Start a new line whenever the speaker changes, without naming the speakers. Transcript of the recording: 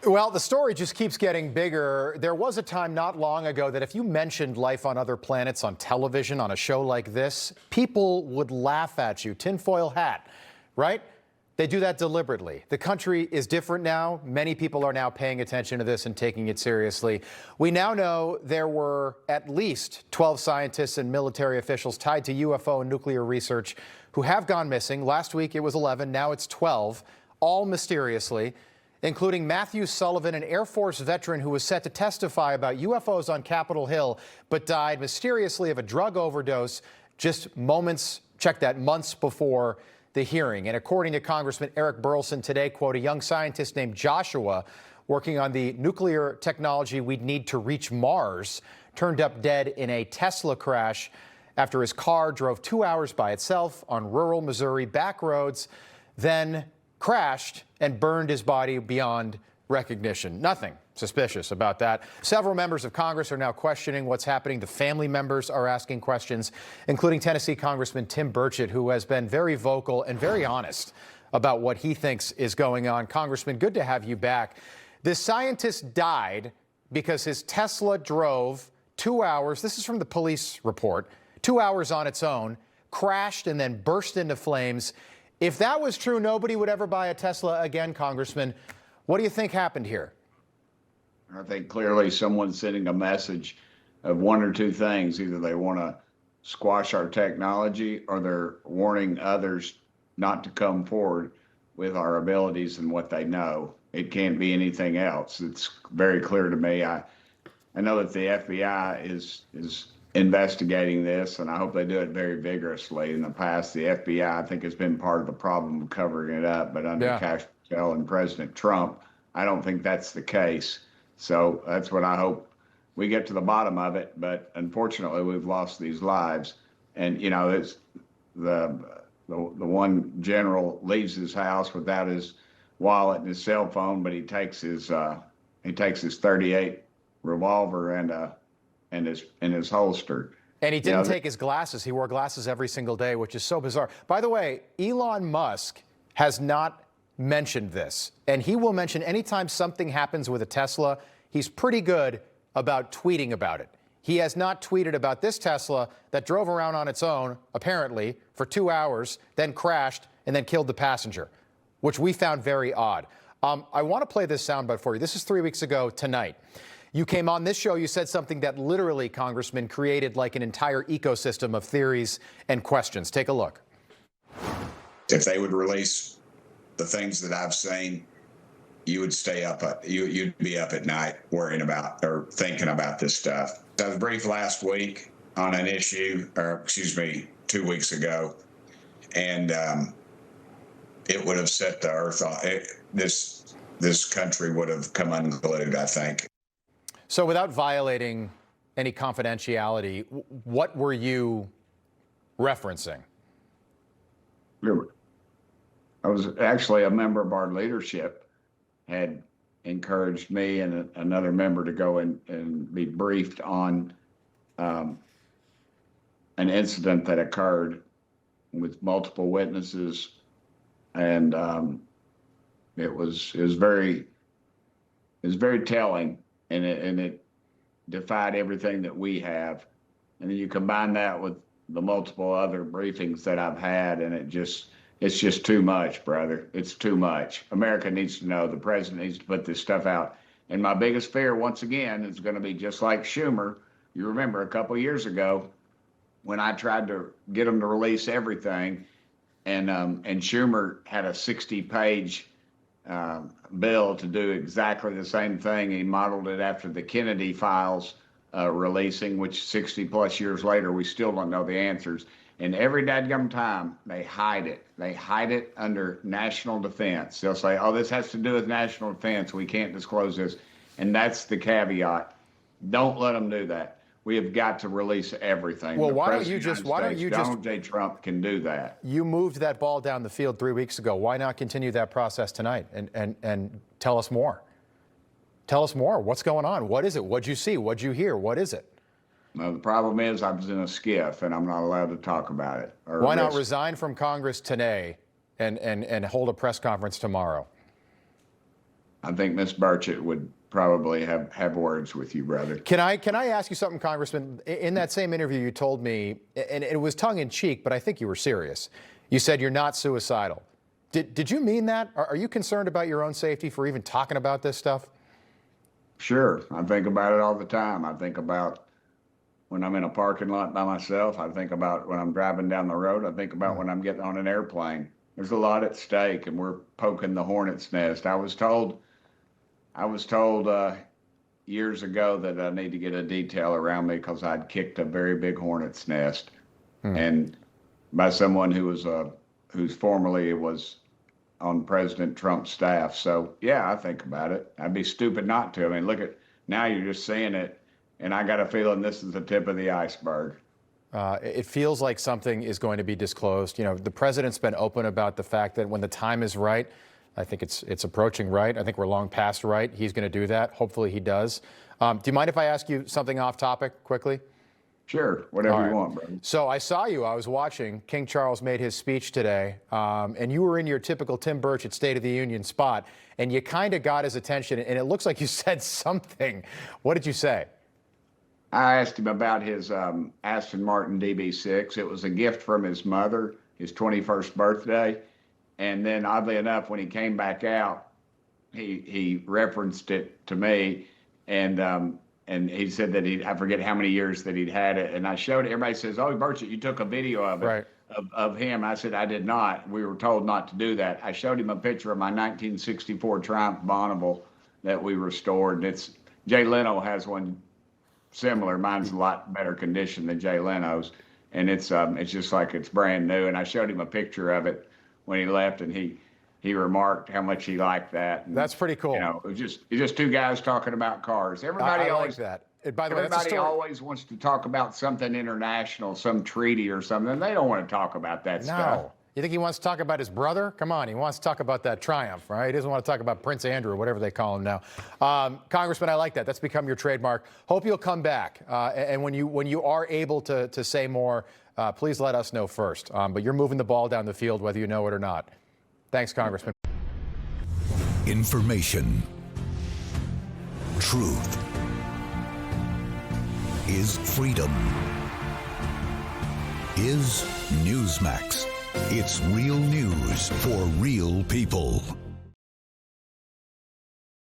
Well, the story just keeps getting bigger. There was a time not long ago that if you mentioned life on other planets on television on a show like this, people would laugh at you. Tinfoil hat, right? They do that deliberately. The country is different now. Many people are now paying attention to this and taking it seriously. We now know there were at least 12 scientists and military officials tied to UFO and nuclear research who have gone missing. Last week it was 11, now it's 12, all mysteriously, including Matthew Sullivan, an Air Force veteran who was set to testify about UFOs on Capitol Hill, but died mysteriously of a drug overdose just moments, check that, months before the hearing. And according to Congressman Eric Burlison today, quote, a young scientist named Joshua working on the nuclear technology we'd need to reach Mars turned up dead in a Tesla crash after his car drove 2 hours by itself on rural Missouri back roads, then crashed and burned his body beyond recognition. Nothing suspicious about that. Several members of Congress are now questioning what's happening. The family members are asking questions, including Tennessee Congressman Tim Burchett, who has been very vocal and very honest about what he thinks is going on. Congressman, good to have you back. This scientist died because his Tesla drove 2 hours. This is from the police report. 2 hours on its own, crashed and then burst into flames. If that was true, nobody would ever buy a Tesla again, Congressman. What do you think happened here?
I think clearly someone's sending a message of one or two things. Either they want to squash our technology or they're warning others not to come forward with our abilities and what they know. It can't be anything else. It's very clear to me. I know that the FBI is investigating this, and I hope they do it very vigorously. In the past, the FBI, I think, has been part of the problem of covering it up, but under Cash Patel and President Trump, I don't think that's the case. So that's what I hope we get to the bottom of it. But unfortunately, we've lost these lives. And, you know, it's the one general leaves his house without his wallet and his cell phone, but he takes his 38 revolver and his holster.
And he didn't take his glasses. He wore glasses every single day, which is so bizarre. By the way, Elon Musk has not mentioned this, and he will mention anytime something happens with a Tesla, he's pretty good about tweeting about it. He has not tweeted about this Tesla that drove around on its own, apparently, for 2 hours, then crashed and then killed the passenger, which we found very odd. I want to play this soundbite for you. This is 3 weeks ago tonight. You came on this show, you said something that literally, Congressman, created like an entire ecosystem of theories and questions. Take a look.
If they would release the things that I've seen, you would stay up, you'd be up at night worrying about or thinking about this stuff. I was briefed last week on an issue, or excuse me, 2 weeks ago, and it would have set the earth on. This country would have come unglued, I think.
So without violating any confidentiality, what were you referencing?
I was actually a member of our leadership had encouraged me and another member to go and be briefed on an incident that occurred with multiple witnesses, and it was very telling, and it defied everything that we have. And then you combine that with the multiple other briefings that I've had, and it's just too much, brother. It's too much. America needs to know. The president needs to put this stuff out. And my biggest fear, once again, is going to be just like Schumer. You remember a couple years ago when I tried to get him to release everything, and Schumer had a 60-page bill to do exactly the same thing. He modeled it after the Kennedy files releasing, which 60 plus years later, we still don't know the answers. And every dadgum time, they hide it. They hide it under national defense. They'll say, oh, this has to do with national defense. We can't disclose this. And that's the caveat. Don't let them do that. We have got to release everything.
Well, why don't you just
Donald J. Trump can do that.
You moved that ball down the field 3 weeks ago. Why not continue that process tonight and tell us more? Tell us more. What's going on? What is it? What'd you see? What'd you hear? What is it?
Well, the problem is I was in a skiff and I'm not allowed to talk about it.
Why not resign from Congress today and hold a press conference tomorrow?
I think Miss Burchett would probably have words with you, brother.
Can I ask you something, Congressman? In that same interview, you told me, and it was tongue in cheek, but I think you were serious. You said you're not suicidal. Did you mean that? Are you concerned about your own safety for even talking about this stuff?
Sure. I think about it all the time. I think about when I'm in a parking lot by myself. I think about when I'm driving down the road. I think about when I'm getting on an airplane. There's a lot at stake, and we're poking the hornet's nest. I was told years ago that I need to get a detail around me because I'd kicked a very big hornet's nest, and by someone who's formerly was on President Trump's staff. So yeah, I think about it. I'd be stupid not to. I mean, look at now, you're just seeing it, and I got a feeling this is the tip of the iceberg.
It feels like something is going to be disclosed. You know, the president's been open about the fact that when the time is right, I think it's approaching right. I think we're long past right. He's going to do that. Hopefully he does. Do you mind if I ask you something off topic quickly?
Sure, whatever you want, bro.
So I saw you. I was watching. King Charles made his speech today, and you were in your typical Tim Burchett State of the Union spot, and you kind of got his attention, and it looks like you said something. What did you say?
I asked him about his Aston Martin DB6. It was a gift from his mother, his 21st birthday. And then, oddly enough, when he came back out, he referenced it to me, and he said that I forget how many years that he'd had it. And I showed it. Everybody says, "Oh, Burchett, you took a video of it."
Right.
Of him. I said, I did not. We were told not to do that. I showed him a picture of my 1964 Triumph Bonneville that we restored. And Jay Leno has one similar. Mine's a lot better condition than Jay Leno's, and it's just like it's brand new. And I showed him a picture of it when he left, and he remarked how much he liked that. And,
that's pretty cool.
You know, it's just two guys talking about cars. Everybody
I
always
like that. By the way, that's a
everybody
story.
always wants to talk about something international, some treaty or something. They don't want to talk about that stuff.
No. You think he wants to talk about his brother? Come on, he wants to talk about that Triumph, right? He doesn't want to talk about Prince Andrew or whatever they call him now. Congressman, I like that. That's become your trademark. Hope you'll come back. And when you are able to say more, please let us know first. But you're moving the ball down the field whether you know it or not. Thanks, Congressman.
Information. Truth is freedom. Is Newsmax. It's real news for real people.